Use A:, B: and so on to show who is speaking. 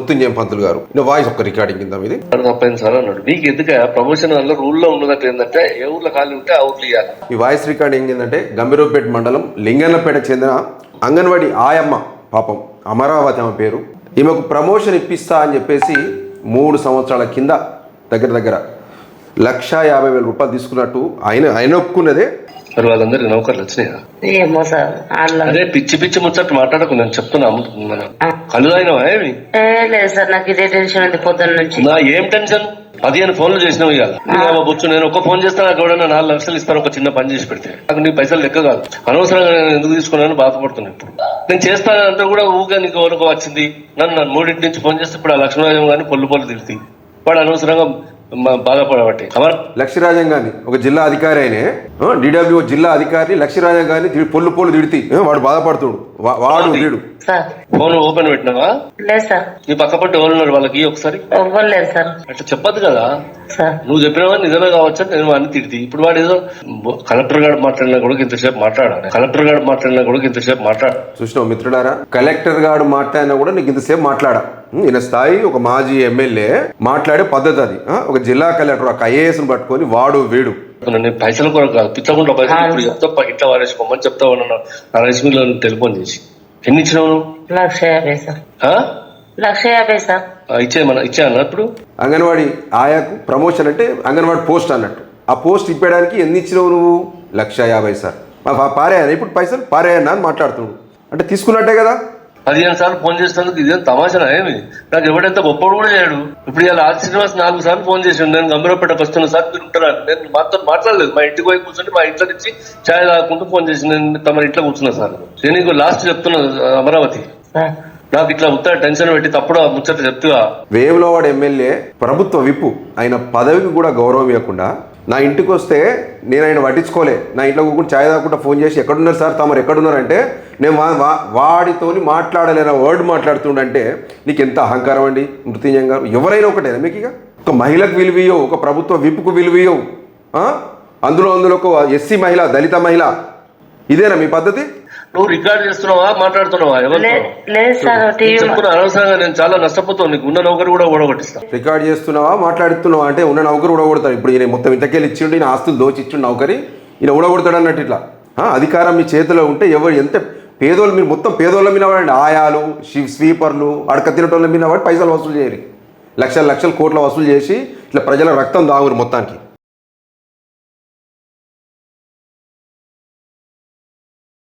A: మృత్యుంజయం పంతులు గారు. వాయిస్ ఒక్క రికార్డింగ్ కింద ఇది
B: తప్పైంది సార్ అన్నాడు. మీకు ఎందుకు ప్రమోషన్ వల్ల రూల్లో ఉన్నదట్టు ఏంటంటే ఏ ఊర్లో ఖాళీ ఉంటే ఆ ఊర్లు ఇవ్వాలి.
A: ఈ వాయిస్ రికార్డింగ్ ఏంటంటే గంభీరపేట మండలం లింగన్నపేటకు చెందిన అంగన్వాడీ ఆయమ్మ, పాపం అమరావతి ఆమె పేరు. ఈమెకు ప్రమోషన్ ఇప్పిస్తా అని చెప్పేసి 3 సంవత్సరాల కింద దగ్గర 1,50,000 రూపాయలు తీసుకున్నట్టు ఆయన ఒప్పుకున్నదే.
B: మరి వాళ్ళందరికి నౌకర్లు వచ్చినాయా?
C: ఏమో సార్.
B: అదే పిచ్చి ముచ్చట్టు మాట్లాడకు, నేను చెప్తున్నా. మనం కళ్ళు అయినవా ఏమి?
C: లేదు సార్, నాకు ఇదే టెన్షన్ ఉంది పొద్దున్న నుంచి.
B: నా ఏం టెన్షన్? 15 ఫోన్లు చేసినావు ఇవాళ బొచ్చు. నేను ఒక ఫోన్ చేస్తే నాకు ఎవడన్నా 4 లక్షలు ఇస్తాను ఒక చిన్న పని చేసి పెడితే. నాకు నీ పైసలు లెక్క కాదు. అనవసరంగా నేను ఎందుకు తీసుకున్నాను బాధపడుతున్నాను. ఇప్పుడు నేను చేస్తానంటే కూడా ఊగా నీకు ఎవరికి వచ్చింది. నన్ను 3 నుంచి ఫోన్ చేస్తే ఇప్పుడు ఆ లక్ష్మీరాజం కానీ పొల్లు తిరిగి వాడు అనవసరంగా బాధపడబట్టి.
A: లక్ష్మీరాజం గాని ఒక జిల్లా అధికారి అయినే, డిడబ్ల్యూ జిల్లా అధికారి లక్ష్మీరాజం గాని పొల్లు తిడితే వాడు బాధపడుతుడు. వాడు వీడు
B: ఫోన్ ఓపెన్ పెట్టినావా?
C: లేదు సార్.
B: నీ పక్క పట్టి ఎవరు ఉన్నారు వాళ్ళకి ఒకసారి?
C: ఇవ్వలేదు సార్.
B: అట్లా చెప్పదు కదా. నువ్వు చెప్పినావా నిజమే కావచ్చు నేను వాడిని తిడితే. ఇప్పుడు వాడు ఏదో కలెక్టర్ గారు మాట్లాడినా కూడా ఇంతసేపు మాట్లాడాలి.
A: చూసినావు మిత్రుడారా, కలెక్టర్ గారు మాట్లాడినా కూడా నీకు ఇంతసేపు మాట్లాడా. ఈయన స్థాయి ఒక మాజీ ఎమ్మెల్యే మాట్లాడే పద్ధతి అది. ఒక జిల్లా కలెక్టర్ ఒక ఐఏఎస్ ను పట్టుకొని వాడు వీడు.
B: పైసల కొరకు కాదు, పిచ్చకుండా పైసలు ఇప్పుడు చెప్తా ఇట్లా వారేసుకోమని చెప్తావు నా రైస్మిల్లో టెలిఫోన్ చేసి. ఎన్ని ఇచ్చినావు?
C: 1,50,000 సార్. 1,50,000 సార్.
B: ఇచ్చా ఇప్పుడు
A: అంగన్వాడీ ఆయాకు ప్రమోషన్ అంటే అంగన్వాడీ పోస్ట్ అన్నట్టు. ఆ పోస్ట్ ఇప్పడానికి ఎన్ని ఇచ్చినావు నువ్వు? 1,50,000 సార్. పారేయనా ఇప్పుడు పైసలు? పారేయన్నా అని మాట్లాడుతున్నాడు. అంటే తీసుకున్నట్టే కదా.
B: 15 సార్లు ఫోన్ చేసినందుకు ఇదేం తమాషా ఏమి? నాకు ఎవడంత గొప్పడు కూడా చేయడు. ఇప్పుడు ఇలా ఆర్ శ్రీనివాస్ 4 సార్లు ఫోన్ చేసి నేను గంభీరపేటకు వస్తున్నా సార్ మీరు ఉంటారా? నేను మాతో మాట్లాడలేదు. మా ఇంటికి పోయి కూర్చొని మా ఇంట్లో నుంచి ఛాయ్ తాగుకుంటూ ఫోన్ చేసి నేను తమ ఇంట్లో కూర్చున్నా సార్. నేను నీకు లాస్ట్ చెప్తున్నా అమరావతి, నాకు ఇట్లా ఉత్తర టెన్షన్ పెట్టి తప్పుడు ముచ్చట చెప్తుగా.
A: వేములవాడ ఎమ్మెల్యే ప్రభుత్వ విప్పు ఆయన పదవికి కూడా గౌరవం ఇవ్వకుండా నా ఇంటికి వస్తే నేను ఆయన పట్టించుకోలే. నా ఇంట్లో కూర్చొని ఛాయ్ తాగకుండా ఫోన్ చేసి ఎక్కడున్నారు సార్ తమరు ఎక్కడున్నారంటే నేను వాడితోని మాట్లాడలేన వర్డ్ మాట్లాడుతుండంటే నీకు ఎంత అహంకారం అండి మృత్యుంజయం గారు. ఎవరైనా ఒకటేనా మీకు? ఇక ఒక మహిళకు విలువయవు, ఒక ప్రభుత్వ విప్పుకు విలువయవు, అందులో ఒక ఎస్సీ మహిళ, దళిత మహిళ. ఇదేనా మీ పద్ధతి?
B: నువ్వు రికార్డ్ చేస్తున్నావా మాట్లాడుతున్నావా? అనవసరంగా నేను చాలా నష్టపోతాను. నీకు ఉన్న నౌకరు కూడా ఓడగొట్టిస్తా.
A: రికార్డ్ చేస్తున్నావా మాట్లాడుతున్నావా అంటే ఉన్న నౌకరు ఊడగొడతాడు. ఇప్పుడు ఈయన మొత్తం ఇంతకెళ్ళి ఇచ్చిండు, ఈయన ఆస్తులు దోచి ఇచ్చిండు నౌకరి, ఈయన ఊడగొడతాడు అన్నట్టు. ఇట్లా అధికారం మీ చేతిలో ఉంటే ఎవరు ఎంత పేదోళ్ళు, మీరు మొత్తం పేదోళ్ళ మీద వాడండి. ఆయాలు, స్వీపర్లు, అడక తినటోళ్ళ మీద వాడి పైసలు వసూలు చేయరు. లక్షల కోట్ల వసూలు చేసి ఇట్లా ప్రజల రక్తం దాగురు మొత్తానికి.